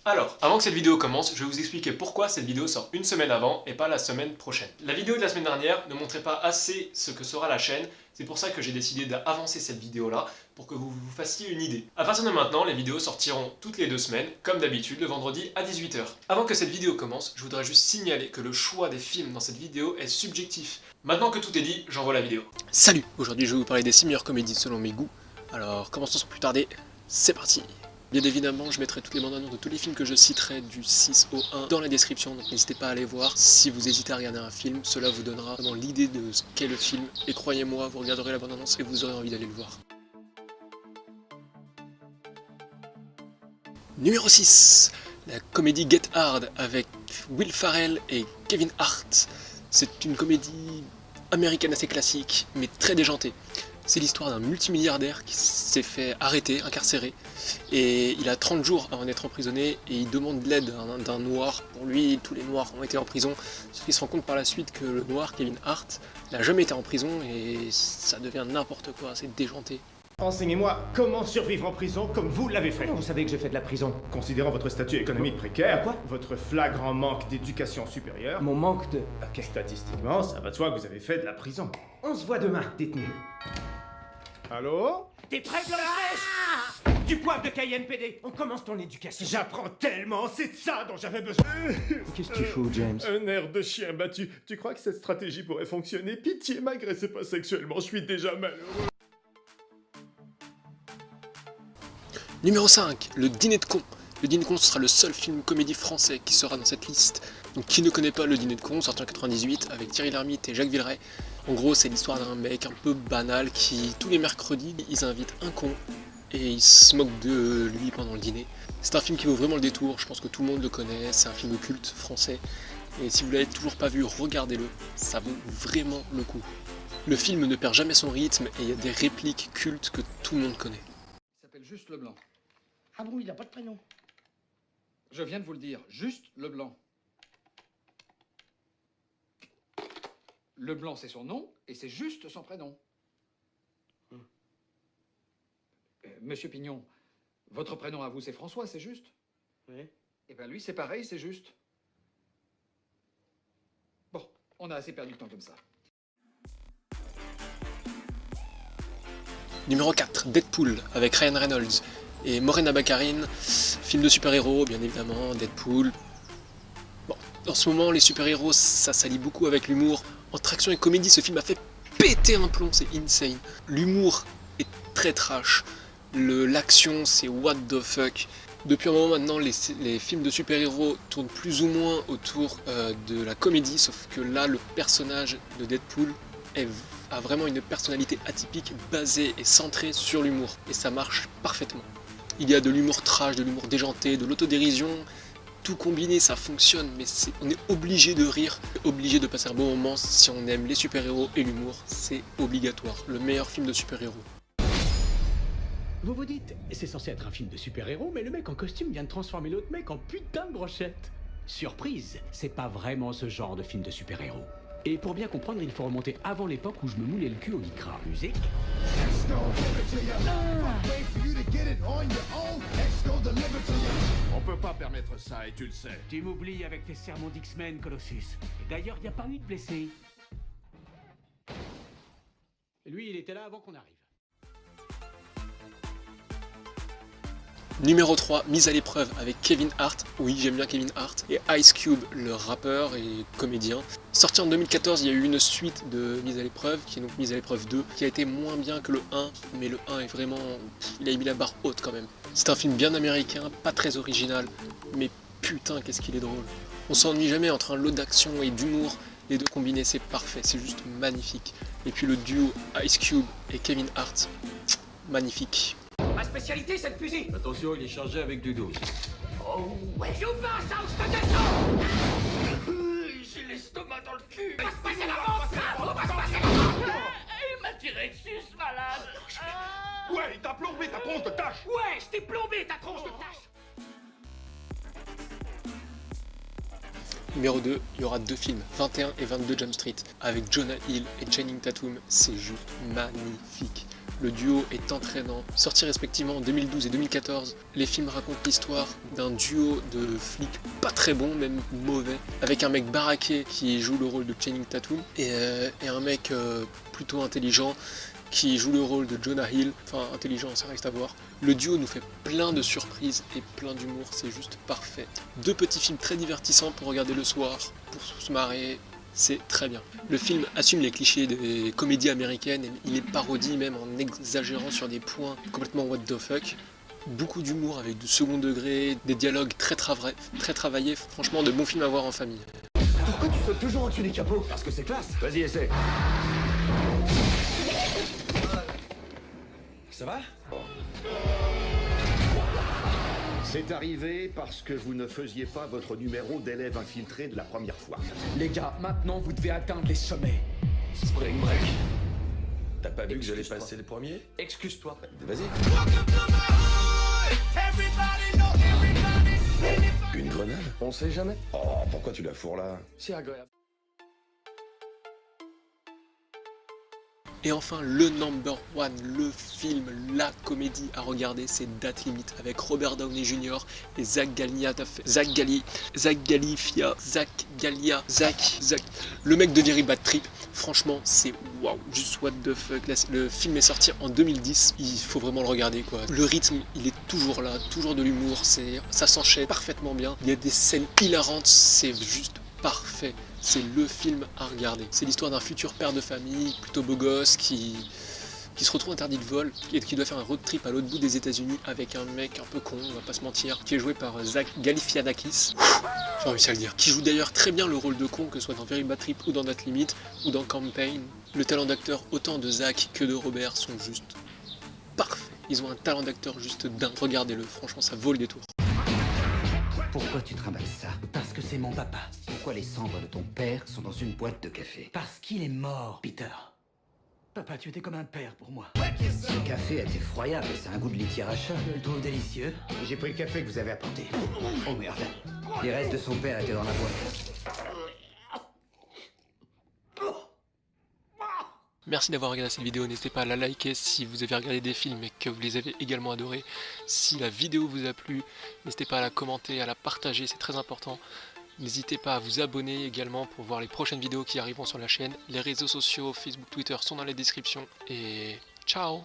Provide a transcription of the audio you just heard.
Alors, avant que cette vidéo commence, je vais vous expliquer pourquoi cette vidéo sort une semaine avant et pas la semaine prochaine. La vidéo de la semaine dernière ne montrait pas assez ce que sera la chaîne, c'est pour ça que j'ai décidé d'avancer cette vidéo-là, pour que vous vous fassiez une idée. À partir de maintenant, les vidéos sortiront toutes les 2 semaines, comme d'habitude, le vendredi à 18 h. Avant que cette vidéo commence, je voudrais juste signaler que le choix des films dans cette vidéo est subjectif. Maintenant que tout est dit, j'envoie la vidéo. Salut! Aujourd'hui je vais vous parler des 6 meilleures comédies selon mes goûts. Alors, commençons sans plus tarder, c'est parti! Bien évidemment, je mettrai toutes les bandes annonces de tous les films que je citerai du 6 au 1 dans la description, donc n'hésitez pas à aller voir. Si vous hésitez à regarder un film, cela vous donnera vraiment l'idée de ce qu'est le film. Et croyez-moi, vous regarderez la bande annonce et vous aurez envie d'aller le voir. Numéro 6, la comédie Get Hard avec Will Ferrell et Kevin Hart. C'est une comédie américaine assez classique, mais très déjantée. C'est l'histoire d'un multimilliardaire qui s'est fait arrêter, incarcéré, et il a 30 jours avant d'être emprisonné, et il demande de l'aide d'un noir. Pour lui, tous les noirs ont été en prison, sauf qu'il se rend compte par la suite que le noir, Kevin Hart, n'a jamais été en prison, et ça devient n'importe quoi, c'est déjanté. Enseignez-moi comment survivre en prison comme vous l'avez fait. Comment vous savez que j'ai fait de la prison? Considérant votre statut économique précaire, Quoi? votre flagrant manque d'éducation supérieure, Mon manque de... Ok. statistiquement, ça va de soi que vous avez fait de la prison. On se voit demain, détenu. Allô? T'es prêt, Glorious? Du poivre de Cayenne PD. On commence ton éducation. J'apprends tellement, c'est de ça dont j'avais besoin. Qu'est-ce que tu fous, James? Un air de chien battu. Tu crois que cette stratégie pourrait fonctionner? Pitié, m'agressez pas sexuellement, je suis déjà malheureux. Numéro 5, Le Dîner de Cons. Le Dîner de Cons sera le seul film comédie français qui sera dans cette liste. Donc qui ne connaît pas Le Dîner de Cons, sorti en 98 avec Thierry Lhermitte et Jacques Villeray. En gros, c'est l'histoire d'un mec un peu banal qui, tous les mercredis, ils invitent un con et ils se moquent de lui pendant le dîner. C'est un film qui vaut vraiment le détour, je pense que tout le monde le connaît, c'est un film culte français. Et si vous l'avez toujours pas vu, regardez-le, ça vaut vraiment le coup. Le film ne perd jamais son rythme et il y a des répliques cultes que tout le monde connaît. Il s'appelle Juste Leblanc. Ah bon, il n'a pas de prénom. Je viens de vous le dire, Juste Leblanc. Leblanc, c'est son nom, et c'est juste son prénom. Monsieur Pignon, votre prénom à vous, c'est François, c'est juste? Oui. Eh bien, lui, c'est pareil, c'est juste. Bon, on a assez perdu le temps comme ça. Numéro 4, Deadpool, avec Ryan Reynolds et Morena Baccarin, film de super-héros, bien évidemment, Deadpool. Bon, en ce moment, les super-héros, ça s'allie beaucoup avec l'humour. Entre action et comédie, ce film a fait péter un plomb, c'est insane. L'humour est très trash, l'action, c'est what the fuck. Depuis un moment maintenant, les films de super-héros tournent plus ou moins autour de la comédie, sauf que là, le personnage de Deadpool a vraiment une personnalité atypique, basée et centrée sur l'humour, et ça marche parfaitement. Il y a de l'humour trash, de l'humour déjanté, de l'autodérision, tout combiné ça fonctionne, mais on est obligé de rire, obligé de passer un bon moment si on aime les super-héros et l'humour, c'est obligatoire, le meilleur film de super-héros. Vous vous dites, c'est censé être un film de super-héros, mais le mec en costume vient de transformer l'autre mec en putain de brochette. Surprise, c'est pas vraiment ce genre de film de super-héros. Et pour bien comprendre, il faut remonter avant l'époque où je me moulais le cul au lycra. Musique. On peut pas permettre ça et tu le sais. Tu m'oublies avec tes sermons d'X-Men, Colossus. Et d'ailleurs, y a pas eu de blessé. Lui, il était là avant qu'on arrive. Numéro 3, Mise à l'épreuve avec Kevin Hart, oui j'aime bien Kevin Hart, et Ice Cube, le rappeur et comédien. Sorti en 2014, il y a eu une suite de Mise à l'épreuve, qui est donc Mise à l'épreuve 2, qui a été moins bien que le 1, mais le 1 est vraiment... il a mis la barre haute quand même. C'est un film bien américain, pas très original, mais putain qu'est-ce qu'il est drôle. On s'ennuie jamais entre un lot d'action et d'humour, les deux combinés c'est parfait, c'est juste magnifique. Et puis le duo Ice Cube et Kevin Hart, magnifique. Ma spécialité, c'est le fusil. Attention, il est chargé avec du 12. Oh, ouais, joue pas ça ou je te descends. J'ai l'estomac dans le cul. On va se passer la vente. On va se passer la vente. Il m'a tiré dessus, ce malade. Ouais, il t'a plombé ta tronche de tâche. Ouais, je t'ai plombé ta tronche de tâche. Numéro 2, il y aura 2 films, 21 et 22 Jump Street, avec Jonah Hill et Channing Tatum, c'est juste magnifique. Le duo est entraînant. Sortis respectivement en 2012 et 2014, les films racontent l'histoire d'un duo de flics pas très bons, même mauvais, avec un mec baraqué qui joue le rôle de Channing Tatum et un mec plutôt intelligent qui joue le rôle de Jonah Hill. Enfin, intelligent, ça reste à voir. Le duo nous fait plein de surprises et plein d'humour, c'est juste parfait. Deux petits films très divertissants pour regarder le soir, pour se marrer. C'est très bien. Le film assume les clichés des comédies américaines et il les parodie même en exagérant sur des points complètement what the fuck. Beaucoup d'humour avec du second degré, des dialogues très travaillés. Franchement, de bons films à voir en famille. Pourquoi tu sautes toujours au-dessus des capots? Parce que c'est classe. Vas-y, essaie. Ça va? C'est arrivé parce que vous ne faisiez pas votre numéro d'élève infiltré de la première fois. Les gars, maintenant vous devez atteindre les sommets. Spring Break. T'as pas vu que j'allais passer le premier? Excuse-toi. Vas-y. Une grenade? On sait jamais. Oh, pourquoi tu la fourres là? C'est agréable. Et enfin, le number one, le film, la comédie à regarder, c'est Date Limite avec Robert Downey Jr. et Zach Galifianakis. Le mec de Very Bad Trip. Franchement, c'est waouh, juste what the fuck. Le film est sorti en 2010, il faut vraiment le regarder quoi. Le rythme, il est toujours là, toujours de l'humour, ça s'enchaîne parfaitement bien. Il y a des scènes hilarantes, c'est juste parfait. C'est le film à regarder. C'est l'histoire d'un futur père de famille, plutôt beau gosse, qui se retrouve interdit de vol et qui doit faire un road trip à l'autre bout des États-Unis avec un mec un peu con, on va pas se mentir, qui est joué par Zach Galifianakis. J'ai réussi à le dire. Qui joue d'ailleurs très bien le rôle de con, que ce soit dans Very Bad Trip ou dans Date Limite ou dans Campaign. Le talent d'acteur autant de Zach que de Robert sont juste parfaits. Ils ont un talent d'acteur juste dingue. Regardez-le, franchement ça vaut le détour. Pourquoi tu trimbales ça? Parce que c'est mon papa. Pourquoi les cendres de ton père sont dans une boîte de café? Parce qu'il est mort, Peter. Papa, tu étais comme un père pour moi. Ce café est effroyable, ça a un goût de litière à chat. Je le trouve délicieux. J'ai pris le café que vous avez apporté. Oh merde. Les restes de son père étaient dans la boîte. Merci d'avoir regardé cette vidéo, n'hésitez pas à la liker si vous avez regardé des films et que vous les avez également adorés. Si la vidéo vous a plu, n'hésitez pas à la commenter, à la partager, c'est très important. N'hésitez pas à vous abonner également pour voir les prochaines vidéos qui arriveront sur la chaîne. Les réseaux sociaux, Facebook, Twitter sont dans les descriptions et ciao!